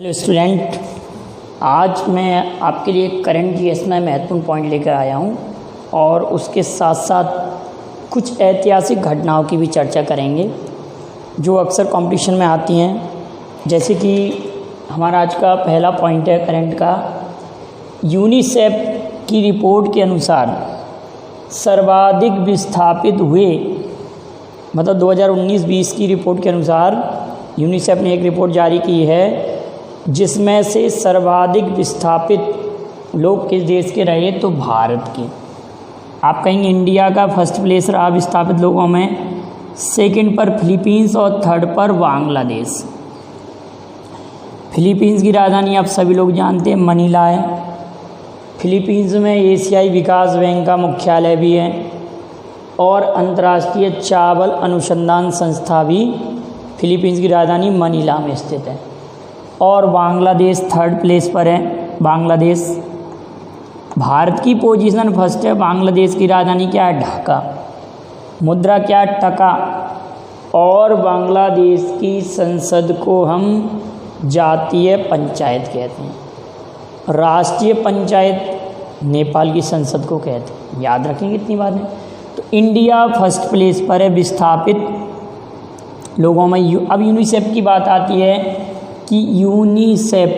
Hello student, आज मैं आपके लिए करंट जीएस में महत्वपूर्ण पॉइंट लेकर आया हूं और उसके साथ साथ कुछ ऐतिहासिक घटनाओं की भी चर्चा करेंगे जो अक्सर कंपटीशन में आती हैं। जैसे कि हमारा आज का पहला पॉइंट है करंट का। यूनिसेफ की रिपोर्ट के अनुसार सर्वाधिक विस्थापित हुए, मतलब 2019-20 की रिपोर्ट के अनुसार यूनिसेफ ने एक रिपोर्ट जारी की है जिसमें से सर्वाधिक विस्थापित लोग किस देश के रहे, तो भारत के। आप कहेंगे इंडिया का फर्स्ट प्लेस रहा विस्थापित लोगों में, सेकंड पर फिलीपींस और थर्ड पर बांग्लादेश। फिलीपींस की राजधानी आप सभी लोग जानते हैं मनीला है। फिलीपींस में एशियाई विकास बैंक का मुख्यालय भी है और अंतर्राष्ट्रीय चावल अनुसंधान संस्था भी फिलीपींस की राजधानी मनीला में स्थित है। और बांग्लादेश थर्ड प्लेस पर है। बांग्लादेश, भारत की पोजीशन फर्स्ट है। बांग्लादेश की राजधानी क्या है, ढाका। मुद्रा क्या है, टका। और बांग्लादेश की संसद को हम जातीय पंचायत कहते हैं। राष्ट्रीय पंचायत नेपाल की संसद को कहते हैं। याद रखेंगे इतनी बातें। तो इंडिया फर्स्ट प्लेस पर है विस्थापित लोगों में। अब यूनिसेफ की बात आती है कि UNICEF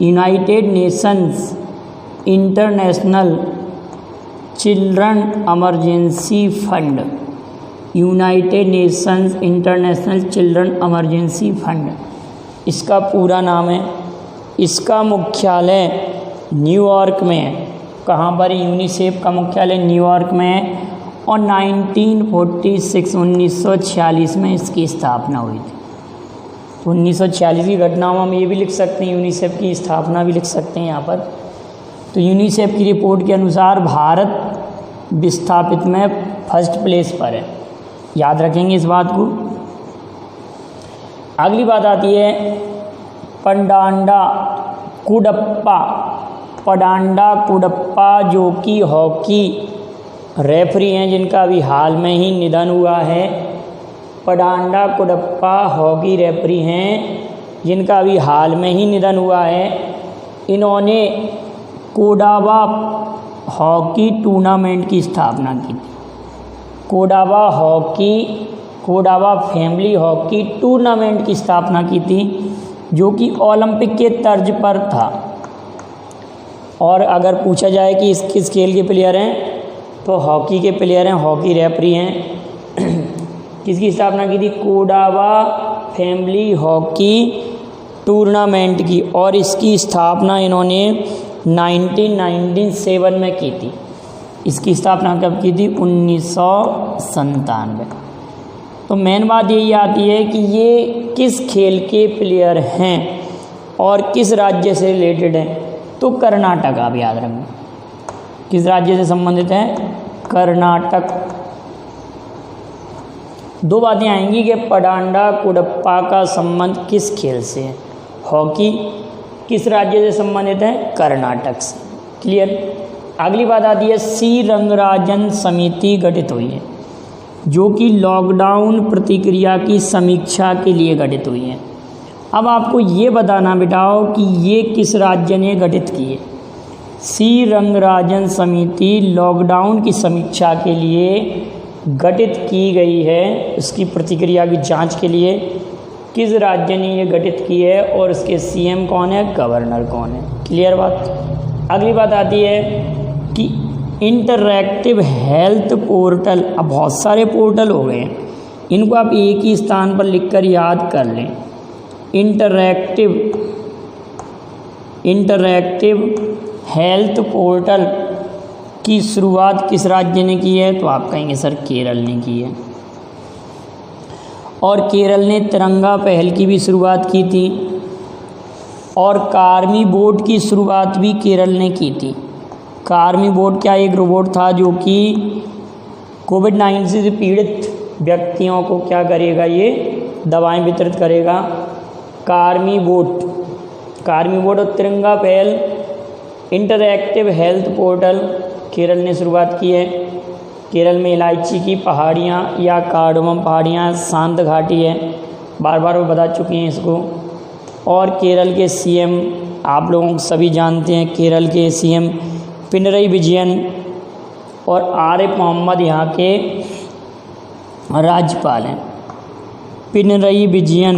United Nations international children emergency fund, United Nations international children emergency fund इसका पूरा नाम है। इसका मुख्यालय न्यूयॉर्क में है। कहाँ पर? यूनिसेफ का मुख्यालय न्यूयॉर्क में है और 1946 में इसकी स्थापना हुई थी। 1946 की घटनाओं में हम ये भी लिख सकते हैं, यूनिसेफ की स्थापना भी लिख सकते हैं यहाँ पर। तो यूनिसेफ की रिपोर्ट के अनुसार भारत विस्थापित में फर्स्ट प्लेस पर है। याद रखेंगे इस बात को। अगली बात आती है पडांडा कुडप्पा। पडांडा कुडप्पा जो कि हॉकी रेफरी हैं, जिनका अभी हाल में ही निधन हुआ है। पडांडा कुडप्पा हॉकी रेफरी हैं जिनका अभी हाल में ही निधन हुआ है। इन्होंने कोडावा हॉकी टूर्नामेंट की स्थापना की थी। कोडावा फैमिली हॉकी टूर्नामेंट की स्थापना की थी जो कि ओलंपिक के तर्ज पर था। और अगर पूछा जाए कि किस खेल के प्लेयर हैं, तो हॉकी के प्लेयर हैं, हॉकी रेफरी हैं। किसकी स्थापना की थी? कोडावा फैमिली हॉकी टूर्नामेंट की। और इसकी स्थापना इन्होंने 1997 में की थी। इसकी स्थापना कब की थी? 1997। तो मेन बात यही आती है कि ये किस खेल के प्लेयर हैं और किस राज्य से रिलेटेड हैं, तो कर्नाटक। आप याद रखें किस राज्य से संबंधित है? कर्नाटक। दो बातें आएंगी कि पडांडा कुडप्पा का संबंध किस खेल से है। हॉकी किस राज्य से संबंधित है? कर्नाटक से। क्लियर। अगली बात आती है सी रंगराजन समिति गठित हुई है जो कि लॉकडाउन प्रतिक्रिया की समीक्षा के लिए गठित हुई है। अब आपको ये बताना बेटाओ कि ये किस राज्य ने गठित की है। सी रंगराजन समिति लॉकडाउन की समीक्षा के लिए गठित की गई है। उसकी प्रतिक्रिया की जांच के लिए किस राज्य ने ये गठित की है और उसके सीएम कौन है, गवर्नर कौन है। क्लियर बात। अगली बात आती है कि इंटरैक्टिव हेल्थ पोर्टल। अब बहुत सारे पोर्टल हो गए हैं, इनको आप एक ही स्थान पर लिखकर याद कर लें। इंटरैक्टिव हेल्थ पोर्टल की शुरुआत किस राज्य ने की है, तो आप कहेंगे सर केरल ने की है। और केरल ने तिरंगा पहल की भी शुरुआत की थी। और कार्मी बोर्ड की शुरुआत भी केरल ने की थी। कार्मी बोर्ड क्या, एक रोबोट था जो कि कोविड-19 से पीड़ित व्यक्तियों को क्या करेगा, ये दवाएं वितरित करेगा। कार्मी बोर्ड और तिरंगा पहल इंटरैक्टिव हेल्थ पोर्टल केरल ने शुरुआत की है। केरल में इलायची की पहाड़ियाँ या कार्डमम पहाड़ियाँ, शांत घाटी है, बार बार वो बता चुकी हैं इसको। और केरल के सीएम आप लोग सभी जानते हैं, केरल के सीएम पिनरई विजयन और आरिफ मोहम्मद यहाँ के राज्यपाल हैं। पिनरई विजयन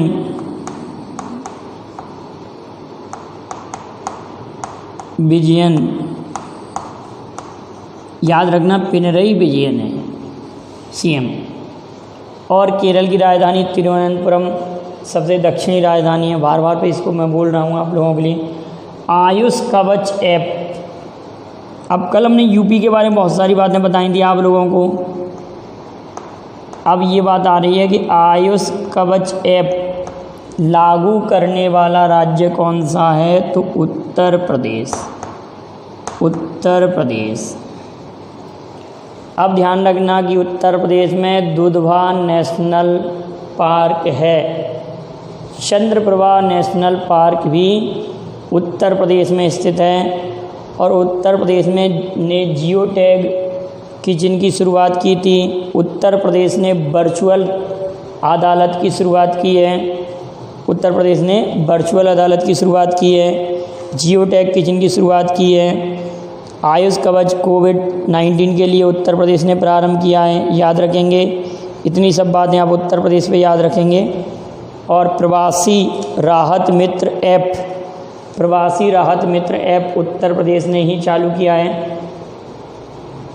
याद रखना, पिनरई विजयन है सीएम। और केरल की राजधानी तिरुवनंतपुरम सबसे दक्षिणी राजधानी है। बार बार पे इसको मैं बोल रहा हूँ आप लोगों के लिए। आयुष कवच ऐप, अब कल हमने यूपी के बारे में बहुत सारी बातें बताई थी आप लोगों को। अब ये बात आ रही है कि आयुष कवच ऐप लागू करने वाला राज्य कौन सा है, तो उत्तर प्रदेश। उत्तर प्रदेश। अब ध्यान रखना कि उत्तर प्रदेश में दुधवा नेशनल पार्क है, चंद्रप्रभा नेशनल पार्क भी उत्तर प्रदेश में स्थित है। और उत्तर प्रदेश में ने जियो टैग की जिनकी शुरुआत की थी, उत्तर प्रदेश ने वर्चुअल अदालत की शुरुआत की है। उत्तर प्रदेश ने वर्चुअल अदालत की शुरुआत की है, जियो टैग की जिनकी शुरुआत की है। आयुष कवच कोविड-19 के लिए उत्तर प्रदेश ने प्रारंभ किया है, याद रखेंगे। इतनी सब बातें आप उत्तर प्रदेश पे याद रखेंगे। और प्रवासी राहत मित्र ऐप, प्रवासी राहत मित्र ऐप उत्तर प्रदेश ने ही चालू किया है।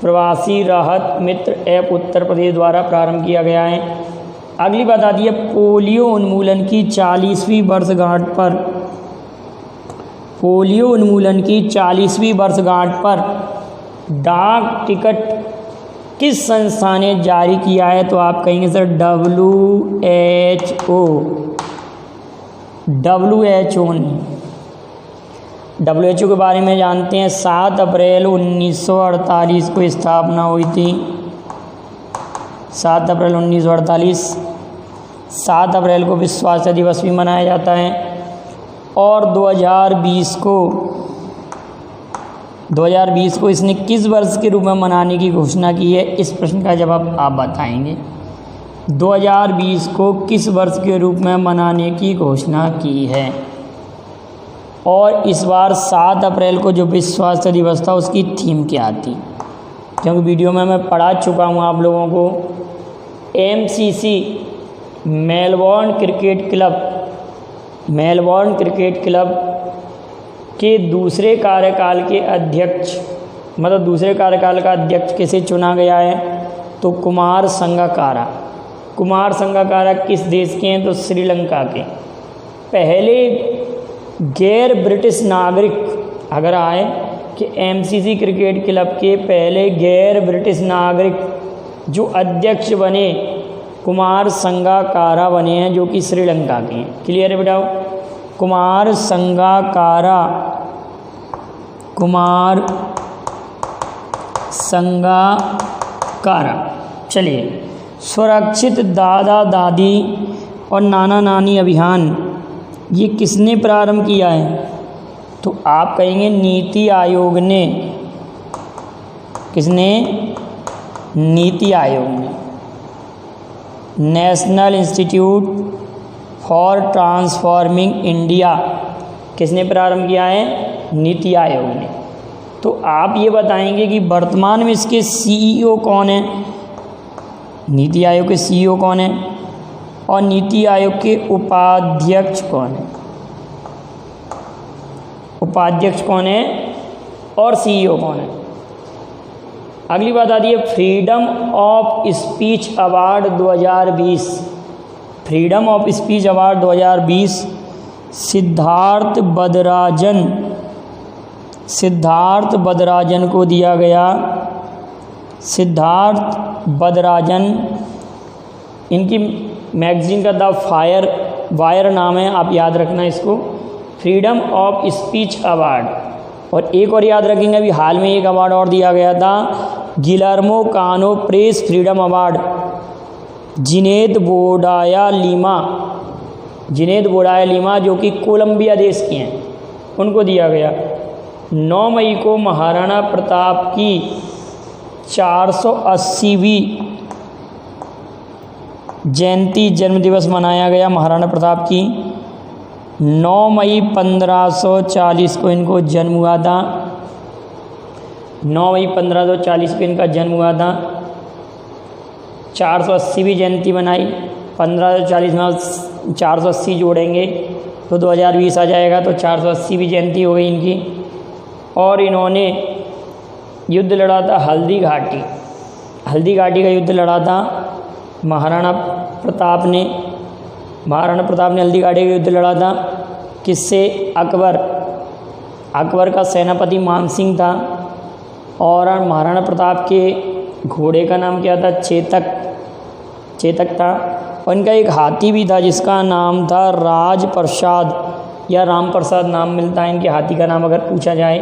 प्रवासी राहत मित्र ऐप उत्तर प्रदेश द्वारा प्रारंभ किया गया है। अगली बात आती है पोलियो उन्मूलन की 40वीं वर्षगांठ पर। पोलियो उन्मूलन की 40वीं वर्षगांठ पर डाक टिकट किस संस्था ने जारी किया है, तो आप कहेंगे सर WHO ने। WHO के बारे में जानते हैं। 7 अप्रैल 1948 को स्थापना हुई थी। 7 अप्रैल 1948। 7 अप्रैल को विश्व स्वास्थ्य दिवस भी मनाया जाता है। और 2020 को इसने किस वर्ष के रूप में मनाने की घोषणा की है, इस प्रश्न का जवाब आप बताएंगे। 2020 को किस वर्ष के रूप में मनाने की घोषणा की है। और इस बार 7 अप्रैल को जो विश्व स्वास्थ्य दिवस था उसकी थीम क्या थी, क्योंकि वीडियो में मैं पढ़ा चुका हूँ आप लोगों को। MCC मेलबोर्न क्रिकेट क्लब के दूसरे कार्यकाल के अध्यक्ष, मतलब दूसरे कार्यकाल का अध्यक्ष किसे चुना गया है, तो कुमार संगकारा। कुमार संगकारा किस देश के हैं, तो श्रीलंका के। पहले गैर ब्रिटिश नागरिक अगर आए कि MCC क्रिकेट क्लब के पहले गैर ब्रिटिश नागरिक जो अध्यक्ष बने, कुमार संगकारा बने हैं, जो कि श्रीलंका के हैं। क्लियर है बेटा? कुमार संगकारा चलिए, सुरक्षित दादा दादी और नाना नानी अभियान ये किसने प्रारंभ किया है, तो आप कहेंगे नीति आयोग ने। किसने? नीति आयोग ने। National institute for transforming India किसने प्रारंभ किया है? नीति आयोग ने। तो आप ये बताएंगे कि वर्तमान में इसके CEO कौन है, नीति आयोग के CEO कौन है, और नीति आयोग के उपाध्यक्ष कौन है। उपाध्यक्ष कौन है और CEO कौन है। अगली बात आती है freedom of speech award 2020। Freedom of speech award 2020 Siddharth Varadarajan को दिया गया। सिद्धार्थ बदराजन, इनकी मैगजीन का वायर नाम है, आप याद रखना इसको। Freedom of speech award. और एक और याद रखेंगे, अभी हाल में एक अवार्ड और दिया गया था, गिलर्मो कानो प्रेस फ्रीडम अवार्ड। जिनेद बोडाया लीमा जो कि कोलंबिया देश के हैं, उनको दिया गया। 9 मई को महाराणा प्रताप की 480वीं जयंती जन्मदिवस मनाया गया। महाराणा प्रताप की 9 मई 1540 को इनको जन्म हुआ था। 9 मई 1540 को इनका जन्म हुआ था। 480वीं जयंती बनाई। 1540 में 480 जोड़ेंगे तो 2020 आ जाएगा, तो 480वीं जयंती हो गई इनकी। और इन्होंने युद्ध लड़ा था हल्दी घाटी। हल्दी घाटी का युद्ध लड़ा था महाराणा प्रताप ने। महाराणा प्रताप ने हल्दी घाटी का युद्ध लड़ा था। किससे? अकबर। अकबर का सेनापति मानसिंह था और महाराणा प्रताप के घोड़े का नाम क्या था? चेतक। चेतक था। और इनका एक हाथी भी था जिसका नाम था राजप्रसाद या राम प्रसाद नाम मिलता है इनके हाथी का नाम अगर पूछा जाए।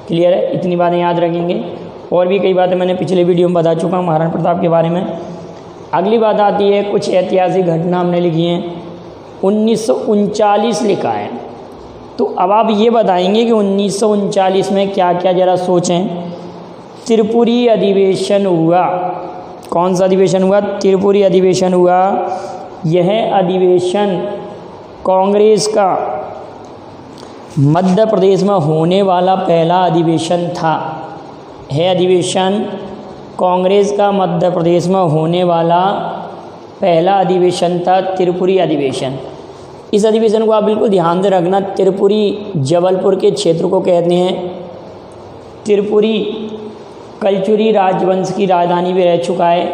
क्लियर है? इतनी बातें याद रखेंगे। और भी कई बातें मैंने पिछले वीडियो में बता चुका हूँ महाराणा प्रताप के बारे में। अगली बात आती है कुछ ऐतिहासिक घटना हमने लिखी हैं। 1939 लिखा है, तो अब आप ये बताएंगे कि 1939 में क्या क्या ज़रा सोचें। त्रिपुरी अधिवेशन हुआ। कौन सा अधिवेशन हुआ? त्रिपुरी अधिवेशन हुआ। यह अधिवेशन कांग्रेस का मध्य प्रदेश में होने वाला पहला अधिवेशन था। यह अधिवेशन कांग्रेस का मध्य प्रदेश में होने वाला पहला अधिवेशन था, त्रिपुरी अधिवेशन। इस अधिवेशन को आप बिल्कुल ध्यान से रखना। त्रिपुरी जबलपुर के क्षेत्र को कहते हैं। त्रिपुरी कलचुरी राजवंश की राजधानी भी रह चुका है।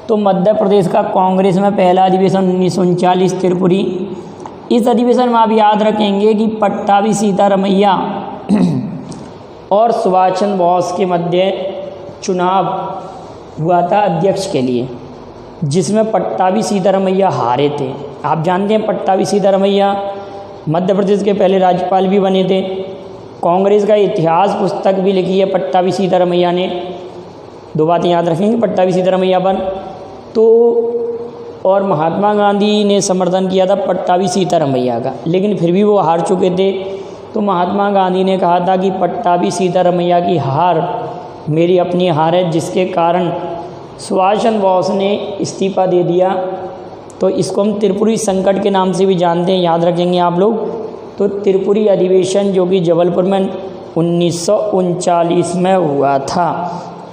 तो मध्य प्रदेश का कांग्रेस में पहला अधिवेशन 1939 त्रिपुरी। इस अधिवेशन में आप याद रखेंगे कि पट्टाभी सीतारमैया और सुभाष चंद्र बोस के मध्य चुनाव हुआ था अध्यक्ष के लिए, जिसमें पट्टाभी सीतारमैया हारे थे। आप जानते हैं पट्टाभी सीतारमैया मध्य प्रदेश के पहले राज्यपाल भी बने थे। कांग्रेस का इतिहास पुस्तक भी लिखी है पट्टाभी सीतारमैया ने। दो बातें याद रखेंगे पट्टाभी सीतारमैया पर। तो और महात्मा गांधी ने समर्थन किया था पट्टाभी सीतारमैया का, लेकिन फिर भी वो हार चुके थे। तो महात्मा गांधी ने कहा था कि पट्टाभी सीतारमैया की हार मेरी अपनी हार है, जिसके कारण सुभाष चंद्र बोस ने इस्तीफा दे दिया। तो इसको हम त्रिपुरी संकट के नाम से भी जानते हैं, याद रखेंगे आप लोग। तो त्रिपुरी अधिवेशन जो कि जबलपुर में 1939 में हुआ था,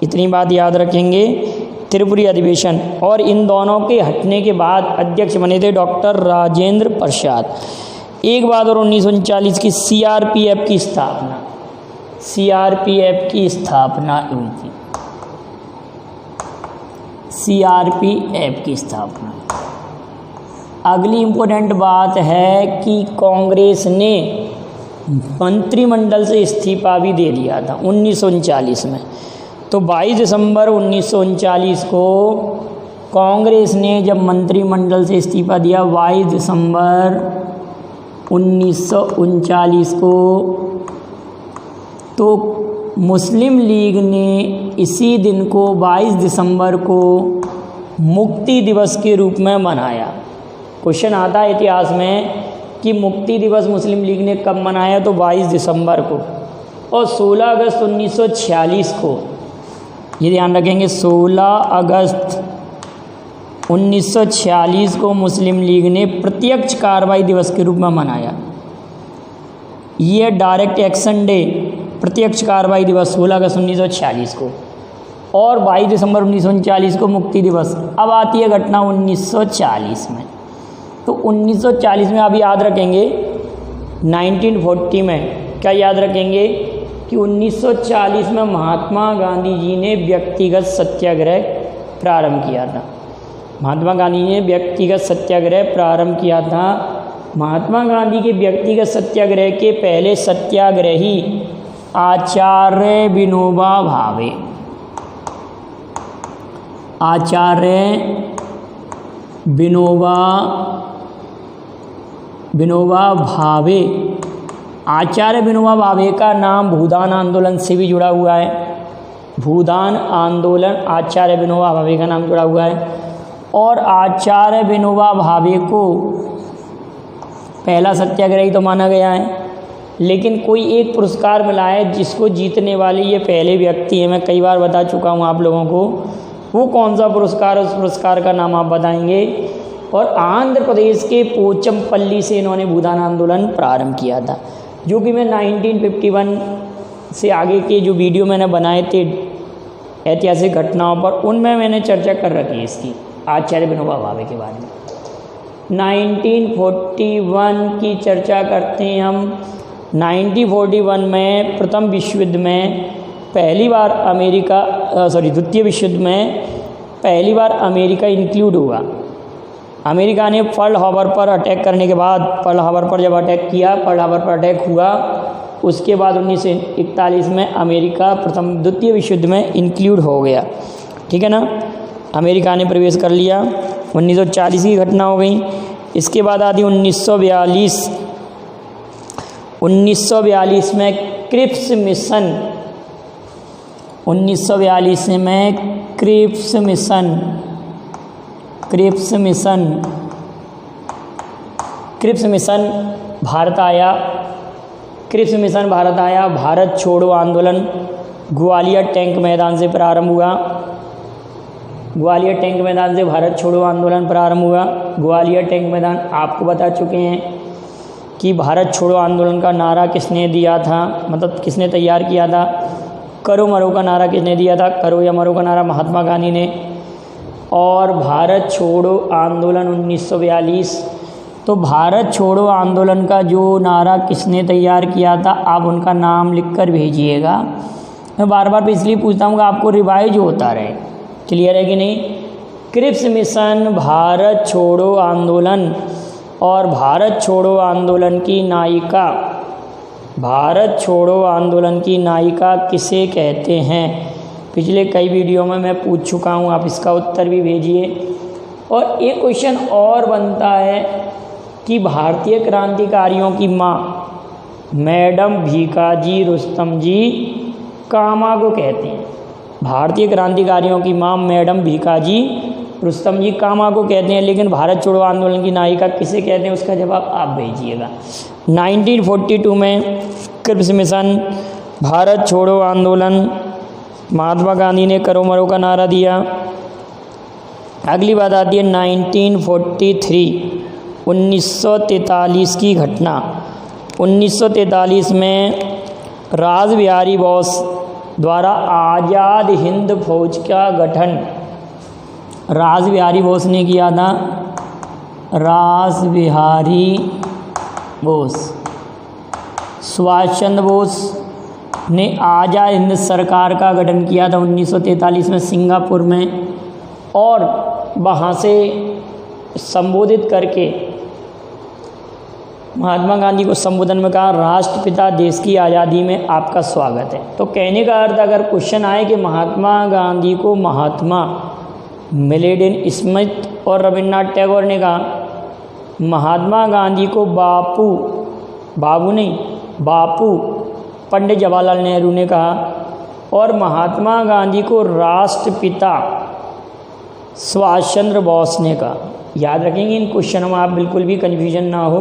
इतनी बात याद रखेंगे। त्रिपुरी अधिवेशन। और इन दोनों के हटने के बाद अध्यक्ष बने थे डॉक्टर राजेंद्र प्रसाद। एक बात और, 1939 की सीआरपीएफ की स्थापना। सीआरपीएफ की स्थापना हुई थी। सीआरपीएफ की स्थापना। अगली इम्पोर्टेंट बात है कि कांग्रेस ने मंत्रिमंडल से इस्तीफा भी दे दिया था 1939 में। तो 22 दिसंबर 1939 को कांग्रेस ने जब मंत्रिमंडल से इस्तीफा दिया, 22 दिसंबर 1939 को, तो मुस्लिम लीग ने इसी दिन को 22 दिसंबर को मुक्ति दिवस के रूप में मनाया। क्वेश्चन आता है इतिहास में कि मुक्ति दिवस मुस्लिम लीग ने कब मनाया, तो 22 दिसंबर को। और 16 अगस्त 1946 को, ये ध्यान रखेंगे, 16 अगस्त 1946 को मुस्लिम लीग ने प्रत्यक्ष कार्रवाई दिवस के रूप में मनाया। ये डायरेक्ट एक्शन डे, प्रत्यक्ष कार्रवाई दिवस 16 अगस्त 1946 को। और 22 दिसंबर 1939 को मुक्ति दिवस। अब आती है घटना 1940 में। तो 1940 में आप याद रखेंगे 1940 में क्या याद रखेंगे कि 1940 में महात्मा गांधी जी ने व्यक्तिगत सत्याग्रह प्रारंभ किया था। महात्मा गांधी ने व्यक्तिगत सत्याग्रह प्रारंभ किया था। महात्मा गांधी के व्यक्तिगत सत्याग्रह के पहले सत्याग्रही आचार्य विनोबा भावे। आचार्य विनोबा भावे। आचार्य विनोबा भावे का नाम भूदान आंदोलन से भी जुड़ा हुआ है। भूदान आंदोलन, आचार्य विनोबा भावे का नाम जुड़ा हुआ है। और आचार्य विनोबा भावे को पहला सत्याग्रही तो माना गया है, लेकिन कोई एक पुरस्कार मिला है जिसको जीतने वाले ये पहले व्यक्ति हैं। मैं कई बार बता चुका हूँ आप लोगों को। वो कौन सा पुरस्कार है, उस पुरस्कार का नाम आप बताएंगे। और आंध्र प्रदेश के पोचमपल्ली से इन्होंने भूदान आंदोलन प्रारंभ किया था, जो कि मैं 1951 से आगे के जो वीडियो मैंने बनाए थे ऐतिहासिक घटनाओं पर, उनमें मैंने चर्चा कर रखी है इसकी, आचार्य विनोबा भावे के बारे में। 1941 की चर्चा करते हैं हम। 1941 में प्रथम विश्व युद्ध में पहली बार द्वितीय विश्व युद्ध में पहली बार अमेरिका इंक्लूड हुआ। अमेरिका ने पर्ल हार्बर पर अटैक करने के बाद, पर्ल हार्बर पर जब अटैक किया, पर्ल हार्बर पर अटैक हुआ, उसके बाद 1941 में अमेरिका द्वितीय विश्व युद्ध में इंक्लूड हो गया। ठीक है ना, अमेरिका ने प्रवेश कर लिया। 1940 की घटना हो गई। इसके बाद आती 1942। 1942 में क्रिप्स मिशन, 1942 में क्रिप्स मिशन भारत आया। क्रिप्स मिशन भारत आया। भारत छोड़ो आंदोलन ग्वालियर टैंक मैदान से प्रारंभ हुआ। ग्वालियर टैंक मैदान से भारत छोड़ो आंदोलन प्रारंभ हुआ। ग्वालियर टैंक मैदान आपको बता चुके हैं कि भारत छोड़ो आंदोलन का नारा किसने दिया था, मतलब किसने तैयार किया था। करो मरो का नारा किसने दिया था, करो या मरो का नारा महात्मा गांधी ने। और भारत छोड़ो आंदोलन 1942, तो भारत छोड़ो आंदोलन का जो नारा किसने तैयार किया था, आप उनका नाम लिखकर भेजिएगा। मैं बार बार इसलिए पूछता हूँ कि आपको रिवाइज होता रहे। क्लियर है कि नहीं। क्रिप्स मिशन, भारत छोड़ो आंदोलन, और भारत छोड़ो आंदोलन की नायिका, भारत छोड़ो आंदोलन की नायिका किसे कहते हैं, पिछले कई वीडियो में मैं पूछ चुका हूँ, आप इसका उत्तर भी भेजिए। और एक क्वेश्चन और बनता है कि भारतीय क्रांतिकारियों की माँ मैडम भीकाजी रुस्तम जी कामा को कहते हैं। भारतीय क्रांतिकारियों की माँ मैडम भीकाजी रुस्तम जी कामा को कहते हैं, लेकिन भारत छोड़ो आंदोलन की नायिका किसे कहते हैं, उसका जवाब आप भेजिएगा। 1942 में क्रिप्स मिशन, भारत छोड़ो आंदोलन, महात्मा गांधी ने करो मरो का नारा दिया। अगली बात आती है 1943, 1943 की घटना। 1943 में रासबिहारी बोस द्वारा आज़ाद हिंद फौज का गठन रासबिहारी बोस ने किया था। रासबिहारी बोस, सुभाष चंद्र बोस ने आज़ाद हिंद सरकार का गठन किया था 1943 में सिंगापुर में, और वहाँ से संबोधित करके महात्मा गांधी को संबोधन में कहा, राष्ट्रपिता देश की आज़ादी में आपका स्वागत है। तो कहने का अर्थ, अगर क्वेश्चन आए कि महात्मा गांधी को महात्मा मिलेनियम स्मिथ और रविन्द्रनाथ टैगोर ने कहा, महात्मा गांधी को बापू, बाबू नहीं बापू पंडित जवाहरलाल नेहरू ने कहा, और महात्मा गांधी को राष्ट्रपिता सुभाष चंद्र बोस ने कहा। याद रखेंगे इन क्वेश्चनों में, आप बिल्कुल भी कन्फ्यूजन ना हो।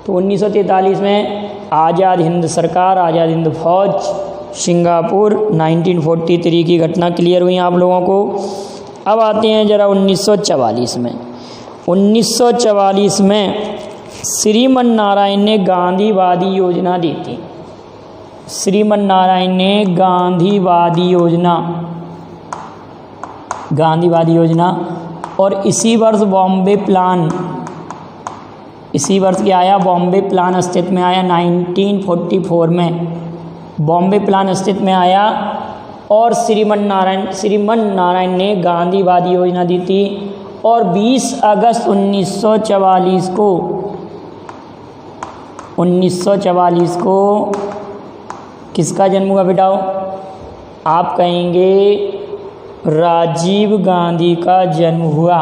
तो 1943 में आज़ाद हिंद सरकार, आज़ाद हिंद फौज, सिंगापुर, 1943 की घटना क्लियर हुई आप लोगों को। अब आते हैं जरा 1944 में। 1944 में श्रीमन नारायण ने गांधीवादी योजना दी थी। श्रीमन नारायण ने गांधीवादी योजना, और इसी वर्ष बॉम्बे प्लान, इसी वर्ष क्या आया, बॉम्बे प्लान अस्तित्व में आया। 1944 में बॉम्बे प्लान अस्तित्व में आया, और श्रीमन नारायण ने गांधीवादी योजना दी थी। और 20 अगस्त 1944 को किसका जन्म हुआ बेटाओ, आप कहेंगे राजीव गांधी का जन्म हुआ।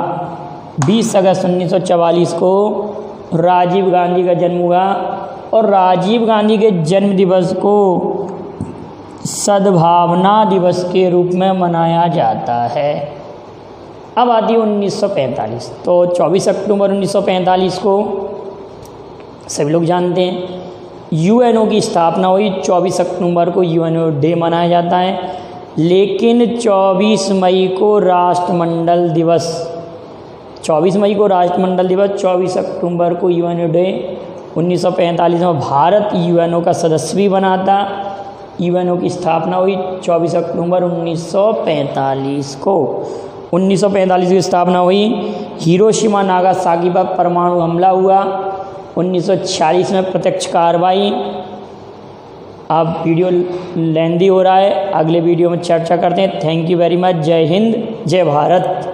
20 अगस्त 1944 को राजीव गांधी का जन्म हुआ, और राजीव गांधी के जन्म दिवस को सद्भावना दिवस के रूप में मनाया जाता है। अब आती है 1945। तो 24 अक्टूबर 1945 को सभी लोग जानते हैं यूएनओ की स्थापना हुई। 24 अक्टूबर को यूएनओ डे मनाया जाता है, लेकिन 24 मई को राष्ट्रमंडल दिवस, 24 मई को राष्ट्रमंडल दिवस, 24 अक्टूबर को यूएनओ डे। 1945 में भारत यूएनओ का सदस्य भी बना था। यूएनओ की स्थापना हुई 24 अक्टूबर 1945 को। 1945 की स्थापना हुई। हिरोशिमा नागासाकी पर परमाणु हमला हुआ। 1946 में प्रत्यक्ष कार्रवाई। अब वीडियो लेंदी हो रहा है, अगले वीडियो में चर्चा करते हैं। Thank you very much. जय हिंद, जय भारत।